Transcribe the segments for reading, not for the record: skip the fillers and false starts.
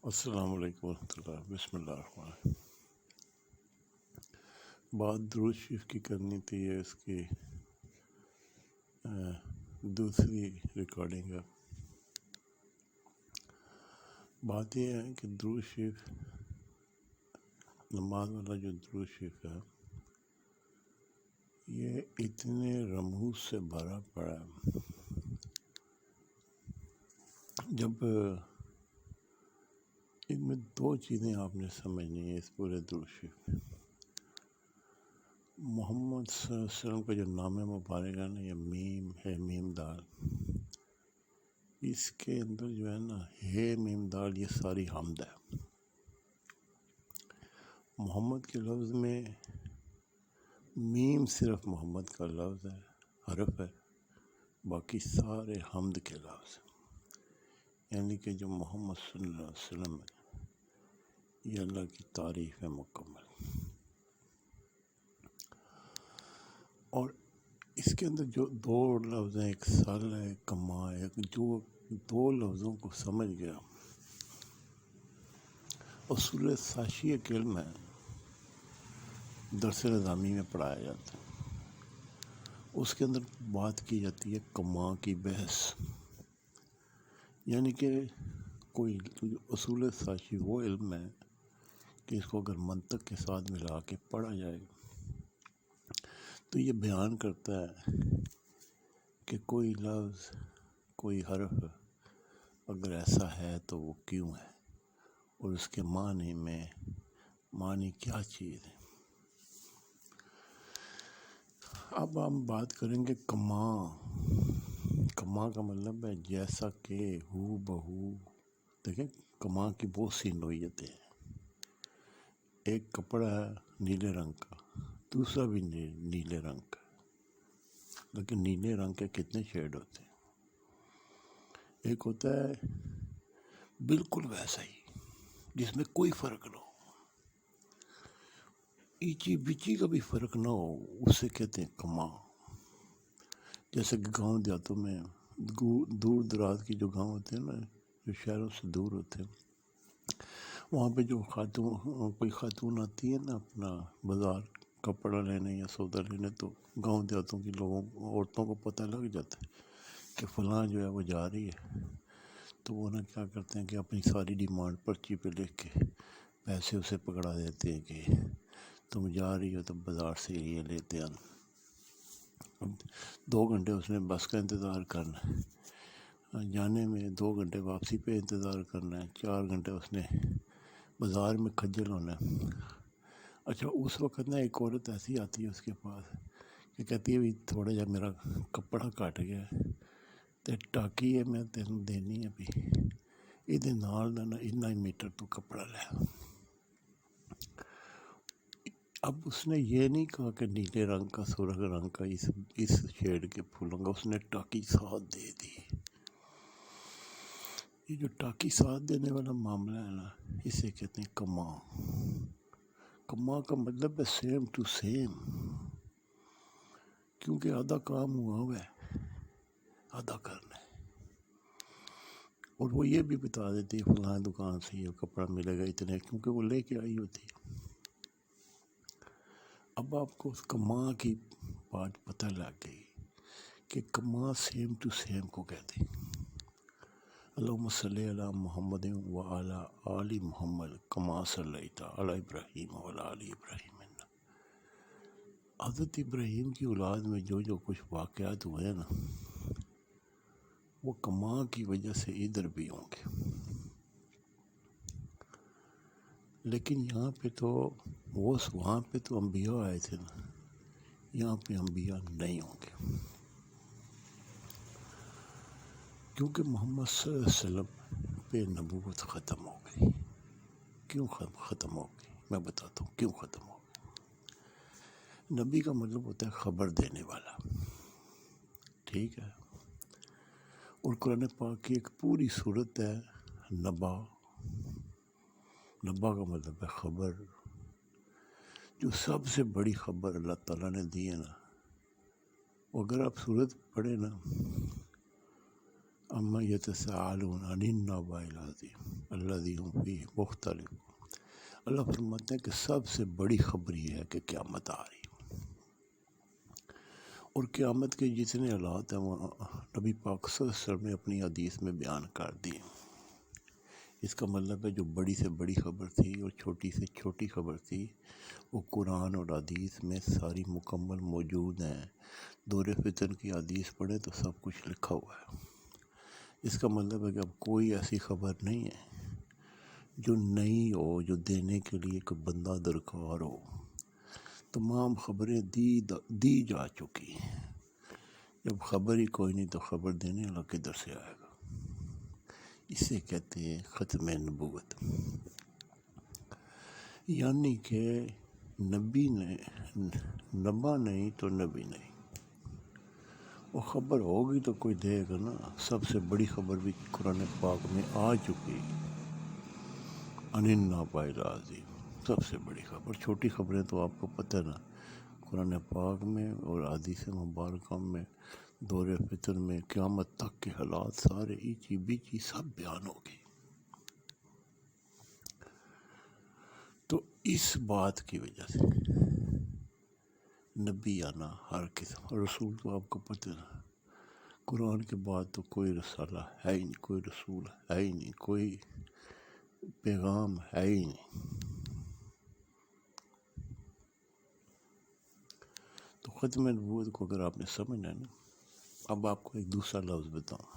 السلام علیکم ورحمۃ اللہ۔ بسم اللہ الرحمن الرحیم۔ بات درود شریف کی کرنی تھی، یہ اس کی دوسری ریکارڈنگ ہے۔ بات یہ ہے کہ درود شریف، نماز والا جو درود شریف ہے، یہ اتنے رموز سے بھرا پڑا ہے۔ جب ان میں دو چیزیں آپ نے سمجھنی ہیں اس پورے درود شریف میں۔ محمد صلی اللہ علیہ وسلم کا جو نام مبارک ہے نا، یہ میم ہے، میم دال، اس کے اندر جو ہے نا ہے میم دال، یہ ساری حمد ہے۔ محمد کے لفظ میں میم صرف محمد کا لفظ ہے، حرف ہے، باقی سارے حمد کے لفظ ہیں۔ یعنی کہ جو محمد صلی اللہ علیہ وسلم ہے، یہ اللہ کی تعریف ہے مکمل۔ اور اس کے اندر جو دو لفظ ہیں، ایک سل ہے، ایک کما ہے، جو دو لفظوں کو سمجھ گیا، اصول ساشی ایک علم ہے، درس نظامی میں پڑھایا جاتا ہے۔ اس کے اندر بات کی جاتی ہے کما کی بحث، یعنی کہ کوئی اصول ساشی وہ علم ہے کہ اس کو اگر منطق کے ساتھ ملا کے پڑھا جائے تو یہ بیان کرتا ہے کہ کوئی لفظ، کوئی حرف اگر ایسا ہے تو وہ کیوں ہے، اور اس کے معنی کیا چیز ہے۔ اب ہم بات کریں گے کما کا مطلب ہے جیسا کہ، ہو بہو۔ دیکھیں کما کی بہت سی نوعیتیں ہیں۔ ایک کپڑا ہے نیلے رنگ کا، دوسرا بھی نیلے رنگ کا، لیکن نیلے رنگ کے کتنے شیڈ ہوتے ہیں؟ ایک ہوتا ہے بالکل ویسا ہی جس میں کوئی فرق نہ ہو، ایچی بچی کا بھی فرق نہ ہو، اسے کہتے ہیں کما۔ جیسے کہ گاؤں دیہاتوں میں دور دراز کی جو گاؤں ہوتے ہیں نا، جو شہروں سے دور ہوتے ہیں، وہاں پہ جو کوئی خاتون آتی ہے نا اپنا بازار کپڑا لینے یا سودا لینے، تو گاؤں دیہاتوں کی عورتوں کو پتہ لگ جاتا ہے کہ فلاں جو ہے وہ جا رہی ہے، تو وہ نا کیا کرتے ہیں کہ اپنی ساری ڈیمانڈ پرچی پہ لکھ کے پیسے اسے پکڑا دیتے ہیں کہ تم جا رہی ہو تو بازار سے یہ لیتے آنا۔ 2 گھنٹے اس نے بس کا انتظار کرنا ہے، جانے میں 2 گھنٹے واپسی پہ انتظار کرنا ہے، 4 گھنٹے اس نے بازار میں کھجل ہونا ہے۔ اچھا اس وقت نا ایک عورت ایسی آتی ہے اس کے پاس کہ کہتی ہے بھی تھوڑا جا میرا کپڑا کٹ گیا ہے تے ٹاکی ہے میں تینوں دینی ہے، بھی یہ نال نا اتنا ہی میٹر تو کپڑا لے۔ اب اس نے یہ نہیں کہا کہ نیلے رنگ کا، سرخ رنگ کا، اس شیڈ کے پھولوں کا، اس نے ٹاکی ساتھ دے دی۔ یہ جو ٹاکی ساتھ دینے والا معاملہ ہے نا، اسے کہتے ہیں کما۔ کما کا مطلب ہے سیم ٹو سیم، کیونکہ آدھا کام ہوا ہے، آدھا کرنا ہے۔ اور وہ یہ بھی بتا دیتی ہے فلاں دکان سے یہ کپڑا ملے گا اتنے، کیونکہ وہ لے کے آئی ہوتی ہے۔ اب آپ کو اس کما کی بات پتہ لگ گئی کہ کما سیم ٹو سیم کو کہتے ہیں۔ اللہم صلی علی محمد وعلی آل محمد کما صلیت علی ابراہیم وعلی آل ابراہیم۔ حضرت ابراہیم کی اولاد میں جو کچھ واقعات ہوئے ہیں نا، وہ کما کی وجہ سے ادھر بھی ہوں گے، لیکن یہاں پہ تو وہاں پہ تو انبیاء آئے تھے نا، یہاں پہ انبیاء نہیں ہوں گے، کیونکہ محمد صلی اللہ علیہ وسلم پہ نبوت ختم ہو گئی۔ کیوں ختم ہو گئی؟ میں بتاتا ہوں کیوں ختم ہو گئی۔ نبی کا مطلب ہوتا ہے خبر دینے والا، ٹھیک ہے؟ اور قرآن پاک کی ایک پوری صورت ہے نبا۔ نبا کا مطلب ہے خبر۔ جو سب سے بڑی خبر اللہ تعالیٰ نے دی ہے نا، اگر آپ صورت پڑھیں نا، اما یتساءلون عن النبأ العظیم الذی هم فیہ مختلفون۔ اللہ فرماتے ہیں کہ سب سے بڑی خبر یہ ہے کہ قیامت آ رہی ہے، اور قیامت کے جتنے حالات ہیں وہ نبی پاک صلی اللہ علیہ وسلم نے اپنی حدیث میں بیان کر دیے۔ اس کا مطلب ہے جو بڑی سے بڑی خبر تھی اور چھوٹی سے چھوٹی خبر تھی وہ قرآن اور حدیث میں ساری مکمل موجود ہیں۔ دور فتن کی حدیث پڑھیں تو سب کچھ لکھا ہوا ہے۔ اس کا مطلب ہے کہ اب کوئی ایسی خبر نہیں ہے جو نئی ہو، جو دینے کے لیے کوئی بندہ درکار ہو۔ تمام خبریں دی جا چکی ہیں۔ جب خبر ہی کوئی نہیں تو خبر دینے والا کدھر سے آئے گا؟ اسے کہتے ہیں ختم نبوت، یعنی کہ نبی نے نبا نہیں تو نبی نہیں، وہ خبر ہوگی تو کوئی دے گا نا۔ سب سے بڑی خبر بھی قرآن پاک میں آ چکی، عن النبأ العظیم، سب سے بڑی خبر۔ چھوٹی خبریں تو آپ کو پتہ نا، قرآن پاک میں اور حدیث مبارکہ میں دور فتن میں قیامت تک کے حالات سارے ایچی بیچی سب بیان ہو گئے۔ تو اس بات کی وجہ سے نبی آنا ہر قسم، رسول تو آپ کو پتہ نا، قرآن کے بعد تو کوئی رسالہ ہے ہی نہیں، کوئی رسول ہے ہی نہیں، کوئی پیغام ہے ہی نہیں۔ تو ختم نبوت کو اگر آپ نے سمجھنا ہے نا، اب آپ کو ایک دوسرا لفظ بتاؤں،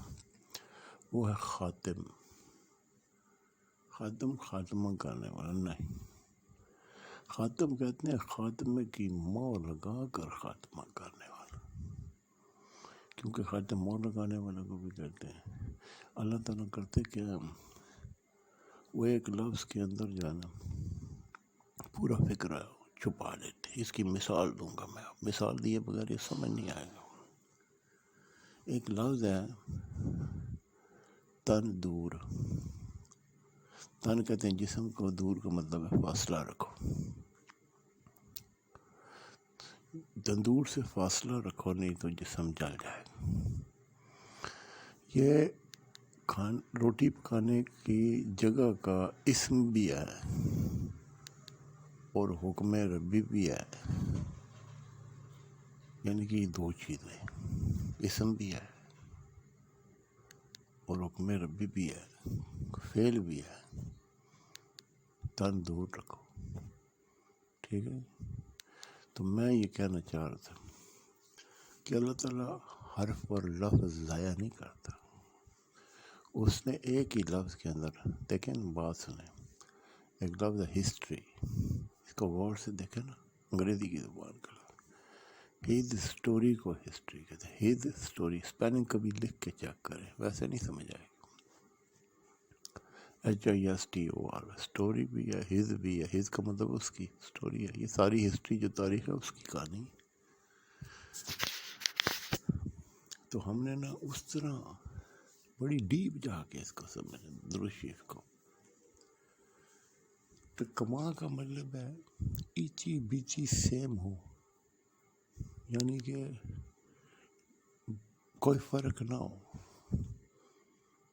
وہ ہے خاتم۔ خاتم خاتمہ کرنے والا نہیں، خاتم کہتے ہیں خاتمے کی مور لگا کر خاتمہ کرنے والا، کیونکہ خاتم مور لگانے والا کو بھی کہتے ہیں۔ اللہ تعالیٰ کرتے کہ وہ ایک لفظ کے اندر جو ہے نا پورا فکر چھپا لیتے۔ اس کی مثال دوں گا میں، مثال دیے بغیر یہ سمجھ نہیں آئے گا۔ ایک لفظ ہے تن دور، تن کہتے ہیں جسم کو، دور کا مطلب ہے فاصلہ رکھو۔ تندور سے فاصلہ رکھو نہیں تو جسم جل جائے گا۔ یہ روٹی پکانے کی جگہ کا اسم بھی ہے اور حکم ربی بھی ہے، یعنی کہ یہ دو چیزیں، اسم بھی ہے اور حکم ربی بھی ہے، فعل بھی ہے۔ تن دور رکھو، ٹھیک ہے۔ تو میں یہ کہنا چاہ رہا تھا کہ اللہ تعالیٰ حرف اور لفظ ضائع نہیں کرتا۔ اس نے ایک ہی لفظ کے اندر، دیکھیں بات سنیں، ایک لفظ ہے ہسٹری، اس کو غور سے دیکھیں نا، انگریزی کی زبان کا لفظ، ہز اسٹوری کو ہسٹری کہتے ہیں، ہز اسٹوری، اسپیلنگ کبھی لکھ کے چیک کریں، ویسے نہیں سمجھ آئے گی۔ HISTOR، اسٹوری بھی ہے، ہز بھی ہے، ہز کا مطلب اس کی اسٹوری ہے۔ یہ ساری ہسٹری جو تاریخ ہے اس کی کہانی۔ تو ہم نے نا اس طرح بڑی ڈیپ جا کے اس کو سمجھا، درود شریف کو۔ تو کما کا مطلب ہے ایچی بیچی سیم ہو، یعنی کہ کوئی فرق نہ ہو۔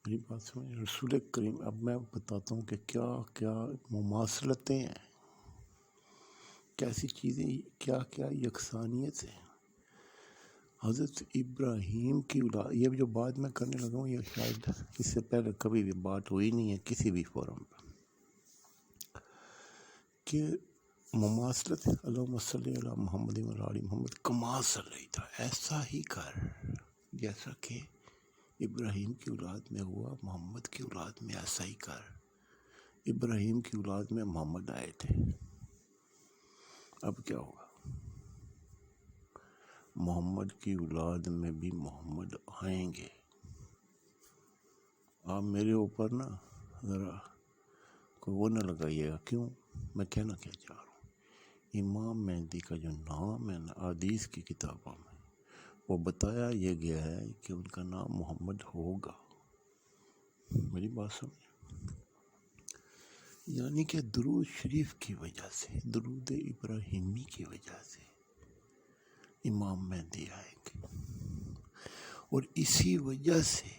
میری بات سمجھ، رسول کریم، اب میں بتاتا ہوں کہ کیا کیا مماثلتیں ہیں، کیسی چیزیں، کیا کیا یکسانیت ہے۔ حضرت ابراہیم کی اولاد، یہ جو بات میں کرنے لگا ہوں یہ شاید اس سے پہلے کبھی بھی بات ہوئی نہیں ہے کسی بھی فورم پہ، کہ مماثلت، اللہم صلی علی محمد و علی محمد کما صلی تھا، ایسا ہی کر جیسا کہ ابراہیم کی اولاد میں ہوا، محمد کی اولاد میں ایسا ہی کر۔ ابراہیم کی اولاد میں محمد آئے تھے، اب کیا ہوگا؟ محمد کی اولاد میں بھی محمد آئیں گے۔ آپ میرے اوپر نا ذرا کوئی وہ نہ لگائیے گا، کیوں؟ میں کہنا کیا چاہ رہا ہوں، امام مہدی کا جو نام ہے نا حدیث کی کتابوں میں وہ بتایا یہ گیا ہے کہ ان کا نام محمد ہوگا۔ میری بات سمجھ، یعنی کہ درود شریف کی وجہ سے، درود ابراہیمی کی وجہ سے امام مہدی آئیں گے، اور اسی وجہ سے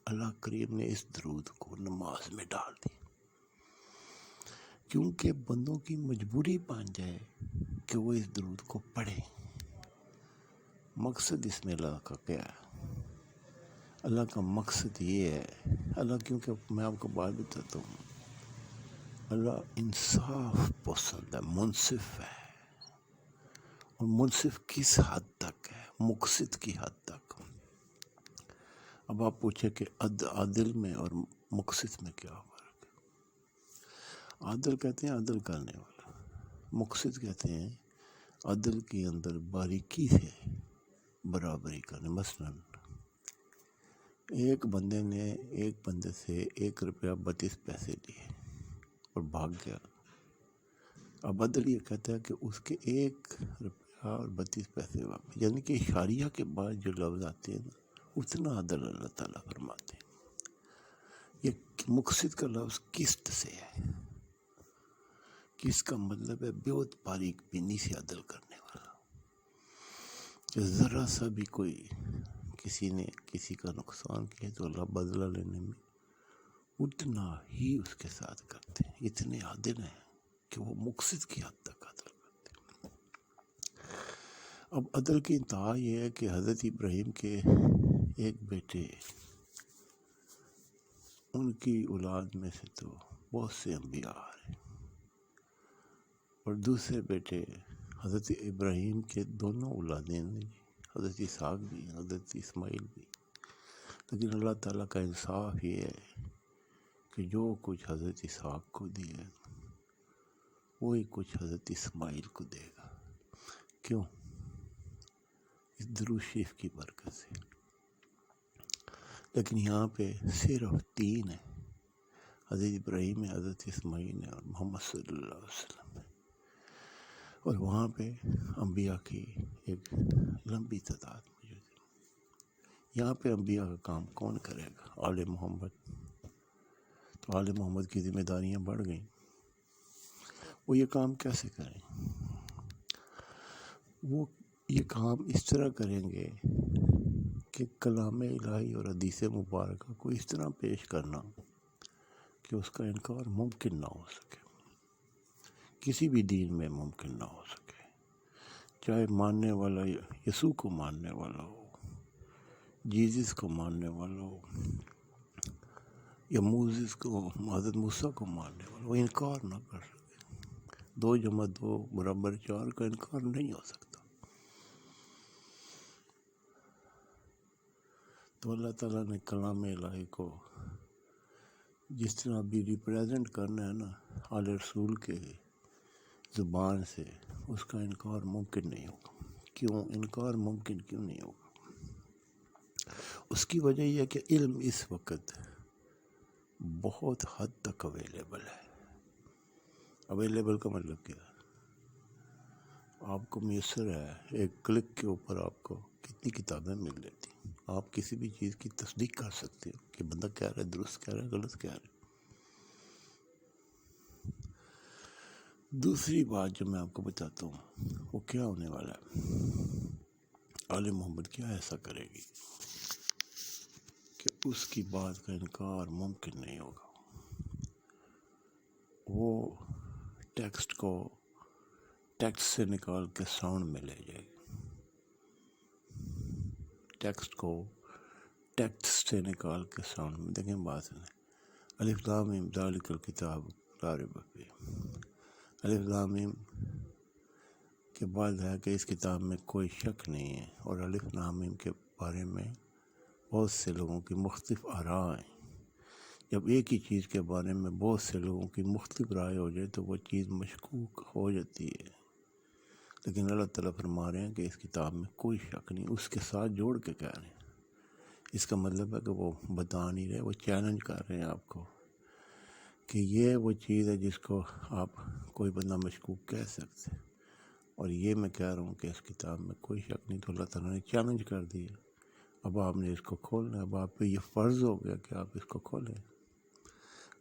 اللہ کریم نے اس درود کو نماز میں ڈال دی، کیونکہ بندوں کی مجبوری بن جائے کہ وہ اس درود کو پڑھیں۔ مقصد اس میں اللہ کا کیا ہے؟ اللہ کا مقصد یہ ہے، اللہ کیونکہ میں آپ کو بات بتاتا ہوں، اللہ انصاف پسند ہے، منصف ہے، اور منصف کس حد تک ہے؟ مقصد کی حد تک۔ اب آپ پوچھیں کہ عادل میں اور مقصد میں کیا فرق ہے؟ عادل کہتے ہیں عدل کرنے والا، مقصد کہتے ہیں عدل کے اندر باریکی سے برابری کرنے۔ مثلا ایک بندے نے ایک بندے سے 1 روپیہ 32 پیسے لیے اور بھاگ گیا۔ اب عدل یہ کہتا ہے کہ اس کے 1 روپیہ اور 32 پیسے واپس، یعنی کہ اشاریہ کے بعد جو لفظ آتے ہیں اتنا عدل اللہ تعالیٰ فرماتے ہیں۔ یہ مقصد کا لفظ قسط سے ہے، قسط کا مطلب ہے بہت باریک بینی سے عدل کرنے والا، کہ ذرا سا بھی کوئی کسی نے کسی کا نقصان کیا تو اللہ بدلہ لینے میں اتنا ہی اس کے ساتھ کرتے ہیں، اتنے عادل ہیں کہ وہ مقصد کی حد تک عدل کرتے ہیں۔ اب عدل کی انتہا یہ ہے کہ حضرت ابراہیم کے ایک بیٹے، ان کی اولاد میں سے تو بہت سے انبیاء آ رہے، اور دوسرے بیٹے حضرت ابراہیم کے دونوں اولادیں نے، حضرت اسحاق بھی حضرت اسماعیل بھی، لیکن اللہ تعالیٰ کا انصاف یہ ہے کہ جو کچھ حضرت اسحاق کو دیا وہی کچھ حضرت اسماعیل کو دے گا۔ کیوں؟ اس درود شریف کی برکت سے۔ لیکن یہاں پہ صرف 3 ہیں، حضرت ابراہیم ہے، حضرت اسماعیل ہے اور محمد صلی اللہ علیہ وسلم ہے، اور وہاں پہ انبیاء کی ایک لمبی تعداد موجود ہے۔ یہاں پہ انبیاء کا کام کون کرے گا؟ آل محمد۔ تو آل محمد کی ذمہ داریاں بڑھ گئیں، وہ یہ کام کیسے کریں؟ وہ یہ کام اس طرح کریں گے کہ کلام الہی اور حدیث مبارکہ کو اس طرح پیش کرنا کہ اس کا انکار ممکن نہ ہو سکے، کسی بھی دین میں ممکن نہ ہو سکے، چاہے ماننے والا یسوع کو ماننے والا ہو، جیزس کو ماننے والا ہو، یا موسیٰ کو، حضرت موسیٰ کو ماننے والا ہو، وہ انکار نہ کر سکے۔ 2 + 2 = 4 کا انکار نہیں ہو سکتا۔ تو اللہ تعالیٰ نے کلام الہی کو جس طرح بھی ریپریزنٹ کرنا ہے نا آل رسول کے زبان سے، اس کا انکار ممکن نہیں ہوگا۔ کیوں انکار ممکن کیوں نہیں ہوگا؟ اس کی وجہ یہ ہے کہ علم اس وقت بہت حد تک اویلیبل ہے۔ اویلیبل کا مطلب کیا ہے؟ آپ کو میسر ہے، ایک کلک کے اوپر آپ کو کتنی کتابیں مل جاتی ہیں، آپ کسی بھی چیز کی تصدیق کر سکتے ہو کہ بندہ کہہ رہا ہے درست کہہ رہا ہے غلط کہہ رہا ہے۔ دوسری بات جو میں آپ کو بتاتا ہوں وہ کیا ہونے والا ہے، آل محمد کیا ایسا کرے گی کہ اس کی بات کا انکار ممکن نہیں ہوگا۔ وہ ٹیکسٹ کو ٹیکسٹ سے نکال کے ساؤنڈ میں لے جائے گی، ٹیکسٹ کو ٹیکسٹ سے نکال کے ساؤنڈ میں۔ دیکھیں بات ہے، الف لام میم ذالک الکتاب لا ریب فیہ، الف لام میم کے بعد ہے کہ اس کتاب میں کوئی شک نہیں ہے، اور الف لام میم کے بارے میں بہت سے لوگوں کی مختلف آراء ہیں۔ جب ایک ہی چیز کے بارے میں بہت سے لوگوں کی مختلف رائے ہو جائے تو وہ چیز مشکوک ہو جاتی ہے، لیکن اللہ تعالیٰ فرما رہے ہیں کہ اس کتاب میں کوئی شک نہیں، اس کے ساتھ جوڑ کے کہہ رہے ہیں۔ اس کا مطلب ہے کہ وہ بتا نہیں رہے، وہ چیلنج کر رہے ہیں آپ کو کہ یہ وہ چیز ہے جس کو آپ کوئی بندہ مشکوک کہہ سکتے، اور یہ میں کہہ رہا ہوں کہ اس کتاب میں کوئی شک نہیں۔ تو اللہ تعالیٰ نے چیلنج کر دیا، اب آپ نے اس کو کھولنا ہے، اب آپ پہ یہ فرض ہو گیا کہ آپ اس کو کھولیں،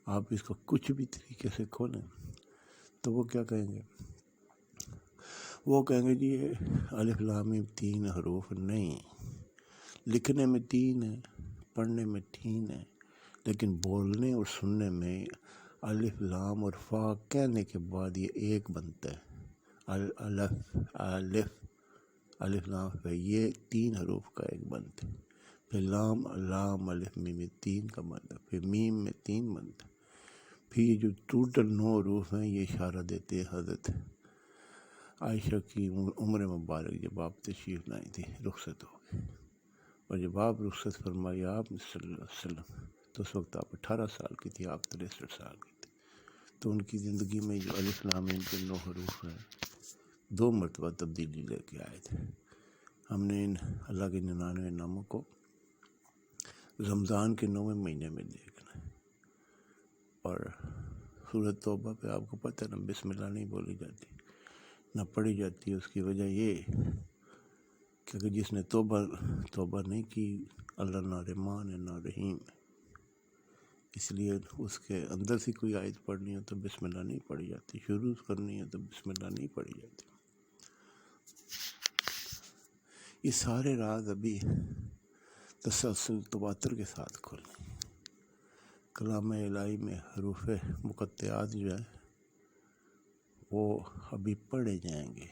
آپ اس کو کچھ بھی طریقے سے کھولیں۔ تو وہ کیا کہیں گے؟ وہ کہیں گے جی یہ الف لام میم 3 حروف نہیں، لکھنے میں 3 ہے، پڑھنے میں ٹھین ہے، لیکن بولنے اور سننے میں الف لام اور فا کہنے کے بعد یہ ایک بنتا ہے۔ الف لام فا، یہ 3 حروف کا ایک بنتا ہے۔ پھر لام الف میم، یہ 3 کا بنتا ہے۔ پھر میم میں 3 بنتا ہے۔ پھر یہ جو ٹوٹل 9 حروف ہیں یہ اشارہ دیتے ہیں حضرت عائشہ کی عمر مبارک، جب آپ تشریف لائی تھی، رخصت ہو گئی، اور جب آپ رخصت فرمائی آپ نے صلی اللہ علیہ وسلم، تو اس وقت آپ 18 سال کی تھی، آپ 63 سال کی تھی۔ تو ان کی زندگی میں جو الف لام میم کے 9 حروف ہیں 2 مرتبہ تبدیلی لے کے آئے تھے۔ ہم نے ان اللہ کے 99 ناموں کو رمضان کے 9ویں مہینے میں دیکھنا ہے، اور سورۃ توبہ پہ آپ کو پتہ ہے نا، بسم اللہ نہیں بولی جاتی، نہ پڑھی جاتی ہے۔ اس کی وجہ یہ کہ اگر جس نے توبہ نہیں کی، اللہ نہ رحمان ہے نہ رحیم ہے، اس لیے اس کے اندر سے کوئی آیت پڑھنی ہو تو بسم اللہ نہیں پڑھی جاتی، شروع کرنی ہے تو بسم اللہ نہیں پڑھی جاتی۔ یہ سارے راز ابھی تسلسل تواتر کے ساتھ کھولیں۔ کلام الہی میں حروف مقطعات جو ہیں وہ ابھی پڑھے جائیں گے۔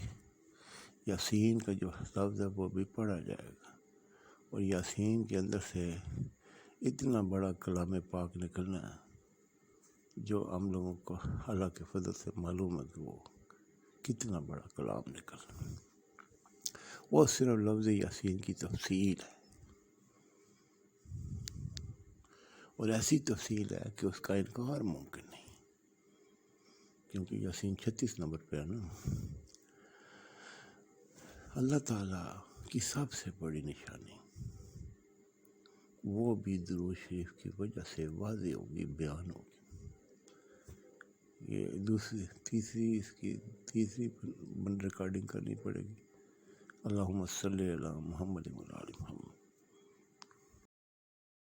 یاسین کا جو لفظ ہے وہ بھی پڑھا جائے گا، اور یاسین کے اندر سے اتنا بڑا کلام پاک نکلنا ہے جو ہم لوگوں کو اللہ کے فضل سے معلوم ہے کہ وہ کتنا بڑا کلام نکلنا۔ وہ صرف لفظ یاسین کی تفصیل ہے، اور ایسی تفصیل ہے کہ اس کا انکار ممکن نہیں، کیونکہ یاسین 36 نمبر پہ ہے نا۔ اللہ تعالیٰ کی سب سے بڑی نشانی وہ بھی درود شریف کی وجہ سے واضح ہوگی، بیان ہوگی۔ یہ تیسری ریکارڈنگ کرنی پڑے گی۔ اللہم صلی علی محمد و علی محمد۔